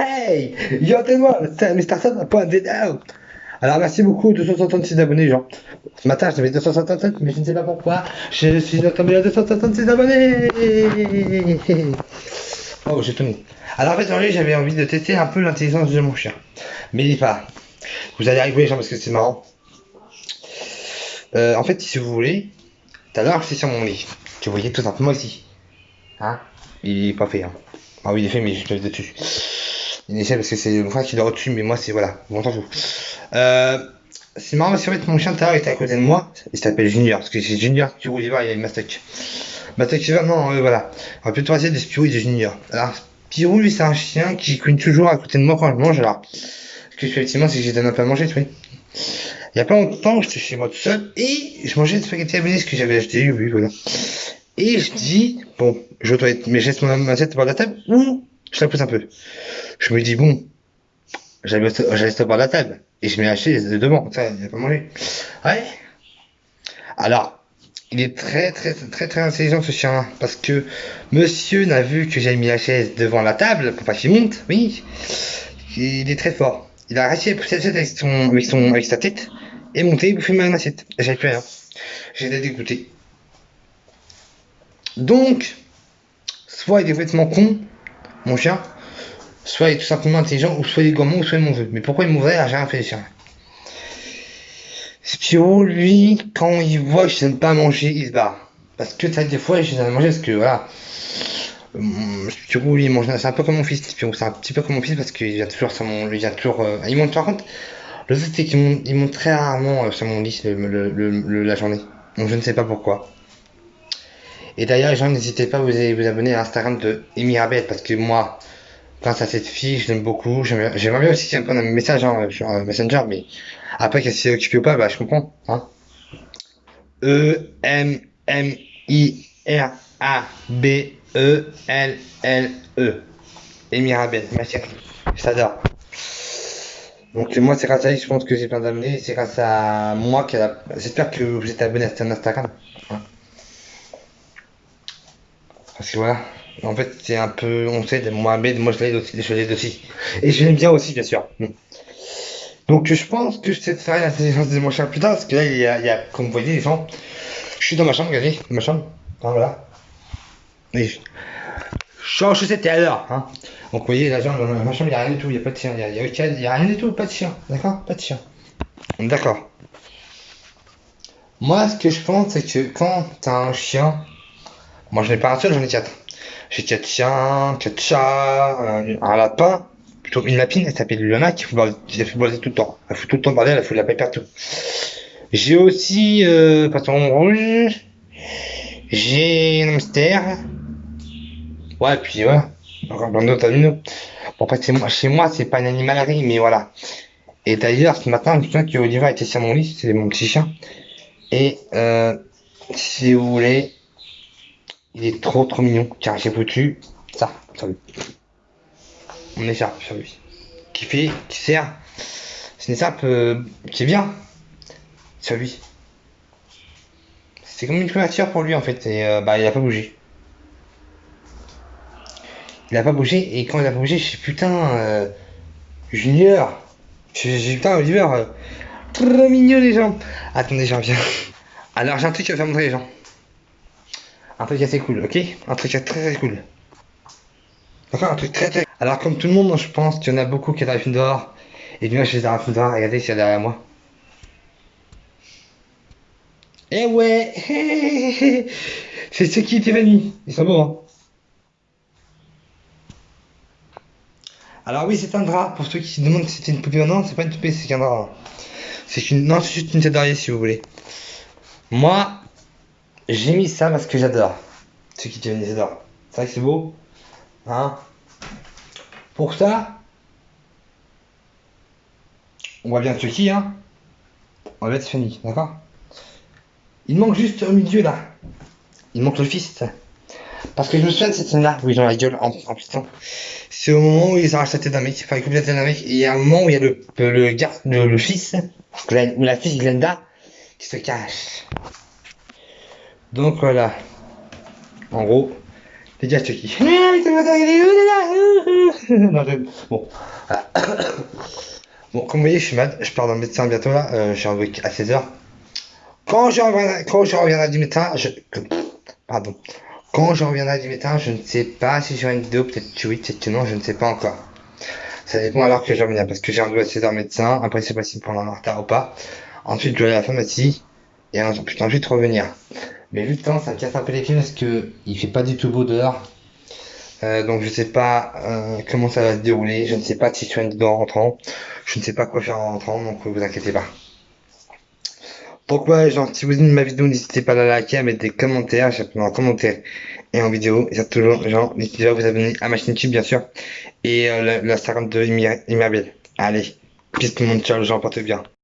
Hey, moi Mr. Satan.DL. Alors merci beaucoup, 266 abonnés, genre. Ce matin j'avais 267, mais je ne sais pas pourquoi. Je suis tombé à 266 abonnés. Oh, j'ai tout mis. Alors en fait, aujourd'hui, j'avais envie de tester un peu l'intelligence de mon chien. Mais dis pas. Vous allez rigoler, genre, parce que c'est marrant. En fait, si vous voulez, tout à l'heure, j'étais sur mon lit. Tu voyais tout simplement ici. Hein? Il est pas fait, hein. Ah oui, il est fait, mais je te laisse dessus. Il essaie parce que c'est mon frère qui dort au-dessus, mais moi, c'est voilà. Bon, t'en fous. C'est marrant parce qu'en fait, mon chien tout à l'heure était à côté de moi. Il s'appelle Junior, parce que c'est Junior qui roule l'hiver, il a une mastoc. Mastoc Fever, non, voilà. On va plutôt essayer de Spirou et de Junior. Alors, Spirou, lui, c'est un chien qui cogne toujours à côté de moi quand je mange. Alors, ce que je fais effectivement, c'est que j'ai donné un peu à manger, tu vois. Il y a pas longtemps, j'étais chez moi tout seul et je mangeais des spaghettis à ce que j'avais acheté, oui, voilà. Et je dis, bon, je dois être, mais je laisse mon assiette au bord de la table ou je la pousse un peu. Je me dis, bon, j'allais au bord de la table et je m'ai acheté devant, ça, il a pas mangé. Ouais. Alors, il est très intelligent ce chien parce que monsieur n'a vu que j'ai mis la chaise devant la table pour pas qu'il monte, oui. Il est très fort. Il a réussi à pousser la chaise avec sa tête et monter et bouffer ma assiette. J'avais plus rien. J'étais dégoûté. Donc, soit il est complètement con, mon chien, soit il est tout simplement intelligent, ou soit il est gourmand, ou soit il m'en veut. Mais pourquoi il m'ouvrait? J'ai rien fait, les chiens. Spiro, lui, quand il voit que je n'aime pas manger, il se barre. Parce que ça, des fois, je donne à manger parce que voilà. Spirou, lui, il mange. C'est un peu comme mon fils, Spirou. C'est un petit peu comme mon fils parce qu'il vient toujours sur mon. Il vient toujours. Il monte, par contre, le truc, c'est qu'il monte très rarement sur mon lit la journée. Donc je ne sais pas pourquoi. Et d'ailleurs, les gens, n'hésitez pas à vous abonner à l'Instagram de Emirabel parce que moi, grâce à cette fille, je l'aime beaucoup. J'aimerais bien aussi qu'elle me prenne un message hein, sur Messenger, mais après qu'elle s'est occupée ou pas, bah je comprends. Hein. Emirabelle. Emirabel, ma chérie. Je t'adore. Donc moi c'est grâce à elle, je pense que j'ai plein d'abonnés, c'est grâce à moi qu'elle a. J'espère que vous êtes abonné à son Instagram. Hein. Parce que voilà. En fait c'est un peu. On sait, Mohamed, moi je l'aide aussi. Et je l'aime bien aussi bien sûr. Donc je pense que je sais faire l'intelligence de mon chien plus tard, parce que là comme vous voyez les gens, je suis dans ma chambre, regardez, dans ma chambre. Hein, voilà. Et je suis en chaussette et à l'heure, hein. Donc vous voyez, là, dans ma chambre, il n'y a rien du tout, il n'y a pas de chien, il y a rien du tout, pas de chien, d'accord? Pas de chien. D'accord. Moi, ce que je pense, c'est que quand t'as un chien, moi je n'ai pas un seul, j'en ai quatre. J'ai quatre chiens, quatre chats, un lapin, plutôt une lapine, elle s'appelle Luna, qui fait balader tout le temps. Elle fout tout le temps le bordel, elle fout de la paille partout. J'ai aussi, patron rouge, j'ai un hamster, ouais, puis ouais, encore plein d'autres animaux. Bon, après, chez moi, c'est pas une animalerie, mais voilà. Et d'ailleurs, ce matin, je me souviens que Oliver était sur mon lit, c'est mon petit chien. Et si vous voulez, il est trop mignon. Tiens, j'ai foutu ça sur lui. Mon écharpe sur lui. Qui sert. C'est une écharpe qui est bien sur lui. C'est comme une couverture pour lui en fait. Et bah, il a pas bougé. Il a pas bougé. Et quand il a pas bougé, je suis putain, Junior. J'ai putain, Oliver. Trop mignon les gens. Attendez, j'en viens. Alors j'ai un truc à faire montrer les gens. Un truc assez cool, ok? Un truc très cool. D'accord, un truc très. Alors comme tout le monde, je pense qu'il y en a beaucoup qui arrivent dehors. Et moi je les arrive dehors, regardez s'il y a derrière moi. Eh ouais. C'est ceux qui étaient venus. Ils sont beaux, hein? Alors oui, c'est un drap. Pour ceux qui se demandent si c'était une poupée ou non, c'est pas une poupée, c'est qu'un drap. Non, c'est juste une tête d'oreiller si vous voulez. Moi, j'ai mis ça parce que j'adore. Ceux qui étaient venus, j'adore. C'est vrai que c'est beau. Hein? Pour ça, on voit bien Chucky, hein. On va être fini, d'accord? Il manque juste au milieu là. Il manque le fils. Parce que je me souviens de cette scène-là où ils ont la gueule en piston. C'est au moment où ils arrachent la tête d'un mec, enfin ils coupent la tête d'un mec, et il y a un moment où il y a le fils, ou la fille Glenda, qui se cache. Donc voilà. En gros, J'ai dit à Chucky. Non, bon, voilà. Bon, comme vous voyez, je suis malade. Je pars dans le médecin bientôt là. Je suis en week à 16h. Quand je reviendrai du médecin, pardon. Quand je reviendrai du médecin, je ne sais pas si j'aurai une vidéo, peut-être que oui, peut-être que non, je ne sais pas encore. Ça dépend alors que je reviens, parce que j'ai rendez-vous à 16h médecin. Après, c'est pas si prendre un retard ou pas. Ensuite, je vais à la pharmacie. Et ensuite revenir. Mais vu le temps, ça me casse un peu les pieds parce que il fait pas du tout beau dehors. Donc je sais pas comment ça va se dérouler. Je ne sais pas si je suis une en rentrant. Je ne sais pas quoi faire en rentrant, donc vous inquiétez pas. Pourquoi, genre, si vous aimez ma vidéo, n'hésitez pas à la liker, à mettre des commentaires, j'appelle en commentaire et en vidéo. Et surtout, genre, n'hésitez pas à vous abonner à ma chaîne YouTube, bien sûr. Et l'Instagram de Imabel. Allez, peace tout le monde, ciao, les gens, portez bien.